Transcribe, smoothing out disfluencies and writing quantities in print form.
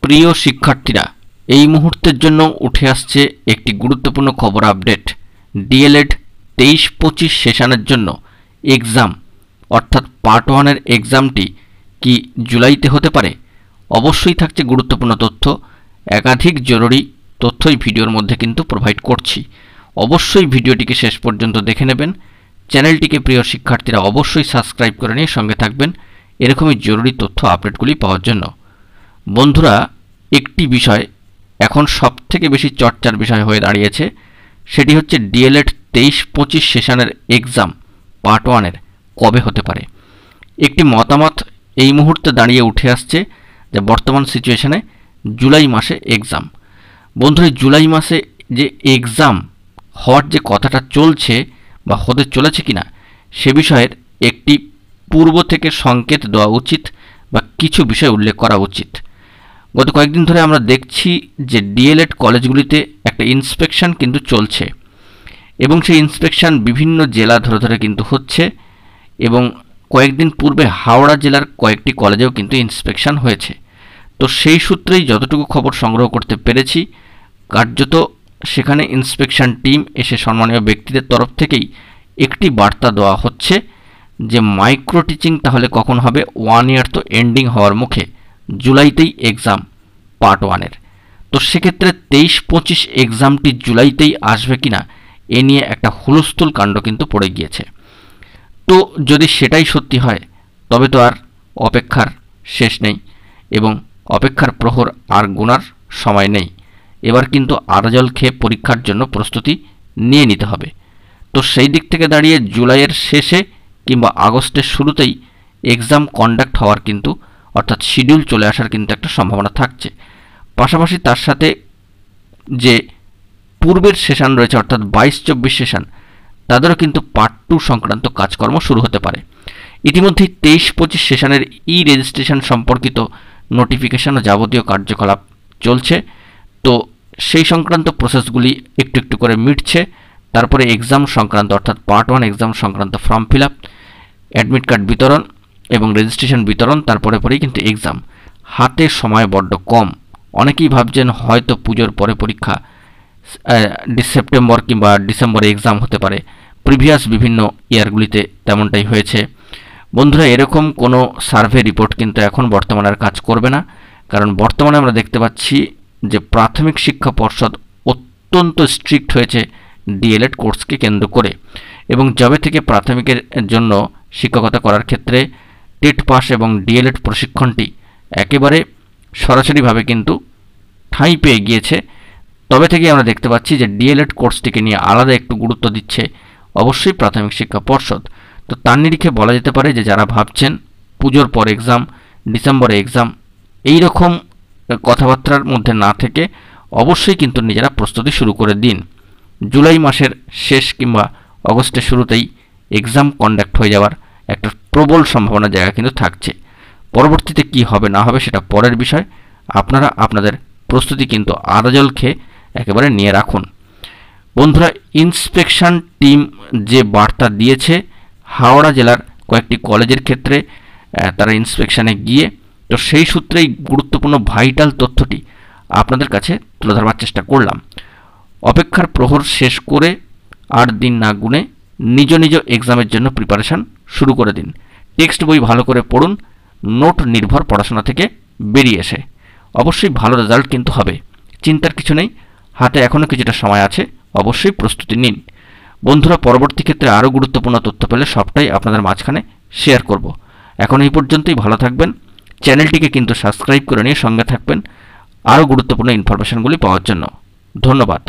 প্রিয় শিক্ষার্থীরা, এই মুহূর্তের জন্য উঠে আসছে একটি গুরুত্বপূর্ণ খবর আপডেট। ডিএলএড 23-25 সেশনের জন্য এক্সাম অর্থাৎ পার্ট 1-এর এক্সামটি কি জুলাইতে হতে পারে? অবশ্যই থাকছে গুরুত্বপূর্ণ তথ্য। একাধিক জরুরি তথ্যই ভিডিওর মধ্যে কিন্তু প্রোভাইড করছি। অবশ্যই ভিডিওটিকে শেষ পর্যন্ত দেখে নেবেন। চ্যানেলটিকে প্রিয় শিক্ষার্থীরা অবশ্যই সাবস্ক্রাইব করে নিয়ে সঙ্গে থাকবেন এরকমই জরুরি তথ্য আপডেটগুলি পাওয়ার জন্য। বন্ধুরা, একটি বিষয় এখন সবথেকে বেশি চর্চার বিষয় হয়ে দাঁড়িয়েছে, সেটি হচ্ছে ডিএলএড 23-25 সেশনের এক্সাম পার্ট 1-এর কবে হতে পারে। একটি মতামত এই মুহূর্তে দাঁড়িয়ে উঠে আসছে যে বর্তমান সিচুয়েশনে জুলাই মাসে এক্সাম। বন্ধুরা, জুলাই মাসে যে এক্সাম হওয়ার যে কথাটা চলছে বা হতে চলেছে কিনা সে বিষয়ের একটি পূর্ব থেকে সংকেত দেওয়া উচিত বা কিছু বিষয় উল্লেখ করা উচিত। গত কয়েকদিন ধরে আমরা দেখছি যে ডিএলএড কলেজগুলিতে একটা ইন্সপেকশন কিন্তু চলছে এবং সেই ইন্সপেকশন বিভিন্ন জেলা ধরে ধরে কিন্তু হচ্ছে এবং কয়েকদিন পূর্বে হাওড়া জেলার কয়েকটি কলেজেও কিন্তু ইন্সপেকশন হয়েছে। তো সেই সূত্রেই যতটুকু খবর সংগ্রহ করতে পেরেছি, কার্যত সেখানে ইন্সপেকশন টিম এসে সম্মানীয় ব্যক্তিদের তরফ থেকেই একটি বার্তা দেওয়া হচ্ছে যে মাইক্রো টিচিং তাহলে কখন হবে? 1 ইয়ার তো এন্ডিং হওয়ার মুখে, জুলাইতেই এক্সাম পার্ট 1-এর। তো সেক্ষেত্রে 23-25 এক্সামটি জুলাইতেই আসবে কিনা এ নিয়ে একটা হুলস্থুল কাণ্ড কিন্তু পড়ে গিয়েছে। তো যদি সেটাই সত্যি হয় তবে তো আর অপেক্ষার শেষ নেই এবং অপেক্ষার প্রহর আর গোনার সময় নেই। এবার কিন্তু আড়াজল খেয়ে পরীক্ষার জন্য প্রস্তুতি নিয়ে নিতে হবে। তো সেই দিক থেকে দাঁড়িয়ে জুলাইয়ের শেষে কিংবা আগস্টের শুরুতেই এক্সাম কন্ডাক্ট হওয়ার কিন্তু অর্থাৎ শিডিউল চলে আসার কিন্তু একটা সম্ভাবনা থাকছে। পাশাপাশি তার সাথে যে পূর্বের সেশন রয়েছে অর্থাৎ 22-24 সেশন, তাদেরও কিন্তু পার্ট 2 সংক্রান্ত কাজকর্ম শুরু হতে পারে। ইতিমধ্যেই 23-25 সেশনের রেজিস্ট্রেশন সম্পর্কিত নোটিফিকেশন ও যাবতীয় কার্যকলাপ চলছে। তো সেই সংক্রান্ত প্রসেসগুলি একটু একটু করে মিটছে। তারপরে এক্সাম সংক্রান্ত অর্থাৎ পার্ট 1 এক্সাম সংক্রান্ত form fill up, admit card বিতরণ এবং রেজিস্ট্রেশন বিতরণ, তারপরে পরেই কিন্তু এক্সাম। হাতে সময় বড্ড কম। অনেকেই ভাবছেন হয়তো পুজোর পরে পরীক্ষা, সেপ্টেম্বর কিংবা ডিসেম্বরে এক্সাম হতে পারে। প্রিভিয়াস বিভিন্ন ইয়ারগুলিতে তেমনটাই হয়েছে। বন্ধুরা, এরকম কোনো সার্ভে রিপোর্ট কিন্তু এখন বর্তমানে আর কাজ করবে না, কারণ বর্তমানে আমরা দেখতে পাচ্ছি যে প্রাথমিক শিক্ষা পর্ষদ অত্যন্ত স্ট্রিক্ট হয়েছে ডিএলএড কোর্সকে কেন্দ্র করে এবং যবে থেকে প্রাথমিকের জন্য শিক্ষকতা করার ক্ষেত্রে টেট পাস এবং ডিএলএড প্রশিক্ষণটি একেবারে সরাসরিভাবে কিন্তু ঠাঁই পেয়ে গিয়েছে, তবে থেকেই আমরা দেখতে পাচ্ছি যে ডিএলএড কোর্সটিকে নিয়ে আলাদা একটু গুরুত্ব দিচ্ছে অবশ্যই প্রাথমিক শিক্ষা পর্ষদ। তো তার নিরিখে বলা যেতে পারে যে যারা ভাবছেন পুজোর পর এক্সাম, ডিসেম্বরে এক্সাম, এই রকম কথাবার্তার মধ্যে না থেকে অবশ্যই কিন্তু নিজেরা প্রস্তুতি শুরু করে দিন। জুলাই মাসের শেষ কিংবা অগস্টের শুরুতেই এক্সাম কন্ডাক্ট হয়ে যাওয়ার একটা প্রবল সম্ভাবনা জায়গা কিন্তু থাকছে। পরবর্তীতে কি হবে না হবে সেটা পরের বিষয়। আপনারা আপনাদের প্রস্তুতি কিন্তু আড়াজল খেয়ে একেবারে নিয়ে রাখুন। বন্ধুরা, ইন্সপেকশন টিম যে বার্তা দিয়েছে হাওড়া জেলার কয়েকটি কলেজের ক্ষেত্রে তারা ইন্সপেকশনে গিয়ে, তো সেই সূত্রেই গুরুত্বপূর্ণ ভাইটাল তথ্যটি আপনাদের কাছে তুলে ধরবার চেষ্টা করলাম। অপেক্ষার প্রহর শেষ করে আর দিন না গুনে নিজ নিজ এক্সামের জন্য প্রিপারেশান শুরু করে দিন। টেক্সট বই ভালো করে পড়ুন, নোট নির্ভর পড়াশোনা থেকে বেরিয়ে এসে অবশ্যই ভালো রেজাল্ট কিন্তু হবে, চিন্তার কিছু নেই। হাতে এখনও কিছুটা সময় আছে, অবশ্যই প্রস্তুতি নিন। বন্ধুরা, পরবর্তী ক্ষেত্রে আরও গুরুত্বপূর্ণ তথ্য পেলে সবটাই আপনাদের মাঝখানে শেয়ার করব। এখন এই পর্যন্তই, ভালো থাকবেন। চ্যানেলটিকে কিন্তু সাবস্ক্রাইব করে নিয়ে সঙ্গে থাকবেন আরও গুরুত্বপূর্ণ ইনফরমেশনগুলি পাওয়ার জন্য। ধন্যবাদ।